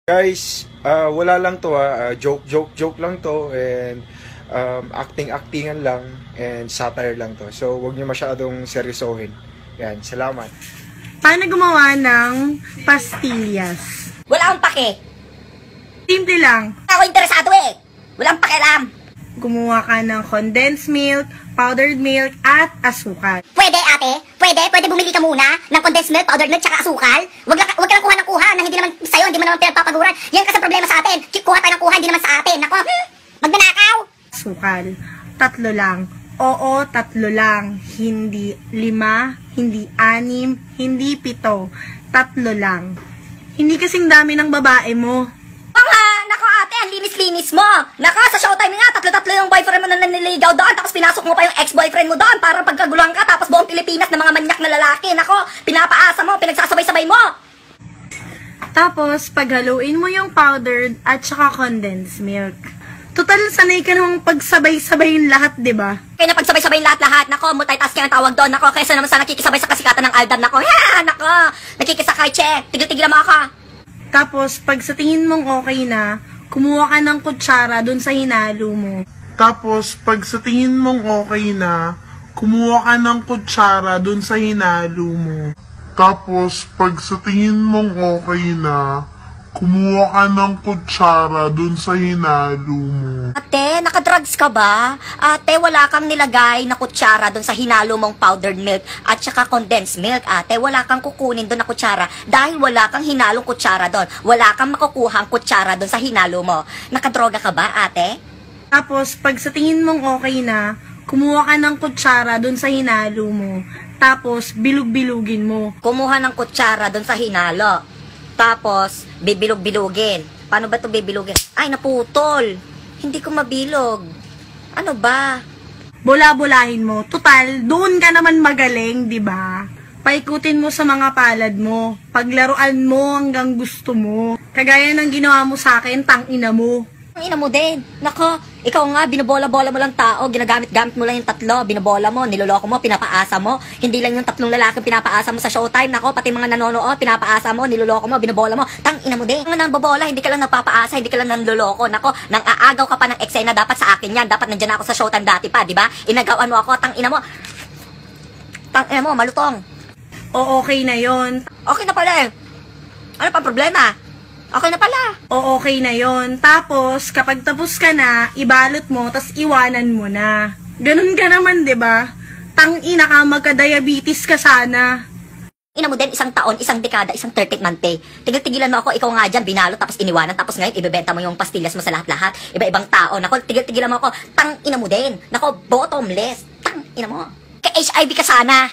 Guys, wala lang to joke lang to and actingan lang and satire lang to. So, wag niyo masyadong seryosohin. Yan, salamat. Paano gumawa ng pastillas? Wala akong pake. Simple lang. Ako interesado eh. Walang pakialam. Gumawa ka ng condensed milk, powdered milk, at asukal. Pwede ate? Pwede bumili ka muna ng condensed milk, powdered milk, tsaka asukal? Wag ka lang kuha ng kuha na hindi naman sa'yo, hindi mo naman pinagpapaguran. Yan kasi problema sa atin. Kuha tayo ng kuha, hindi naman sa atin. Nako, magnanakaw. Asukal. 3 lang. Oo, 3 lang. Hindi 5, hindi 6, hindi 7. 3 lang. Hindi kasing dami ng babae mo. Nako ate, ang linis-linis mo. Nako, sa showtime nga, 3 yung boyfriend mo na naniligaw doon. Tapos pinasok mo pa yung ex-boyfriend mo doon para pagkaguluhan ka. Tapos buong Pilipinas na mga manyak na lalaki. Nako, pinapaasa mo, pinagsasabay-sabay mo. Tapos, paghaluin mo yung powdered at saka condensed milk. Total, sanay ka namang pagsabay-sabayin lahat, di ba? Kaya na pagsabay-sabay lahat-lahat. Nako, multitasking ang tawag doon. Nako, kaysa naman sa nakikisabay sa kasikatan ng Aldab. Nako, nako, nakikisakay, che. Tigil-tigil mo ako. Tapos, pag sa tingin mong okay na, kumuha ka ng kutsara dun sa hinalo mo. Tapos, pag sa tingin mong okay na, kumuha ka ng kutsara dun sa hinalo mo. Tapos, pag sa tingin mong okay na, kumuha ka ng kutsara dun sa hinalo mo. Ate, nakadrugs ka ba? Ate, wala kang nilagay na kutsara doon sa hinalo mong powdered milk at saka condensed milk. Ate, wala kang kukunin doon na kutsara dahil wala kang hinalong kutsara doon. Wala kang makukuhang kutsara doon sa hinalo mo. Nakadroga ka ba, ate? Tapos, pag sa tingin mong okay na, kumuha ka ng kutsara dun sa hinalo mo. Tapos, bilug-bilugin mo. Kumuha ng kutsara doon sa hinalo. Tapos, bibilog-bilugin. Paano ba ito bibilugin? Ay, naputol. Hindi ko mabilog. Ano ba? Bola-bolahin mo. Total, doon ka naman magaling, di ba? Paikutin mo sa mga palad mo. Paglaruan mo hanggang gusto mo. Kagaya ng ginawa mo sa akin, tangina mo. Ang ina mo din. Nako, ikaw nga, binabola-bola mo lang tao. Ginagamit-gamit mo lang yung 3. Binabola mo, niloloko mo, pinapaasa mo. Hindi lang yung 3 lalaking pinapaasa mo sa showtime. Nako, pati mga nanonood, pinapaasa mo, niloloko mo, binabola mo. Tang ina mo din. Ang nambobola, hindi ka lang napapaasa, hindi ka lang nanloloko. Nako, nang aagaw ka pa ng eksena, dapat sa akin yan. Dapat nandiyan ako sa showtime dati pa, di ba? Inagawan mo ako, tang ina mo. Tang ina mo, malutong. O okay na yon. Okay na pala eh. Ano pa problema? Okay na pala. O okay na yon. Tapos, kapag tapos ka na, ibalot mo, tas iwanan mo na. Ganun ka naman, di ba? Tangina ka, magka-diabetes ka sana. Ina mo din, isang taon, isang dekada, isang 30th month eh. Tigil-tigilan mo ako, ikaw nga dyan, binalot, tapos iniwanan, tapos ngayon, ibebenta mo yung pastillas mo sa lahat-lahat. Iba-ibang tao. Nako, tigil-tigilan mo ako. Tang ina mo din. Nako, bottomless. Tang ina mo. Ka-HIV ka sana.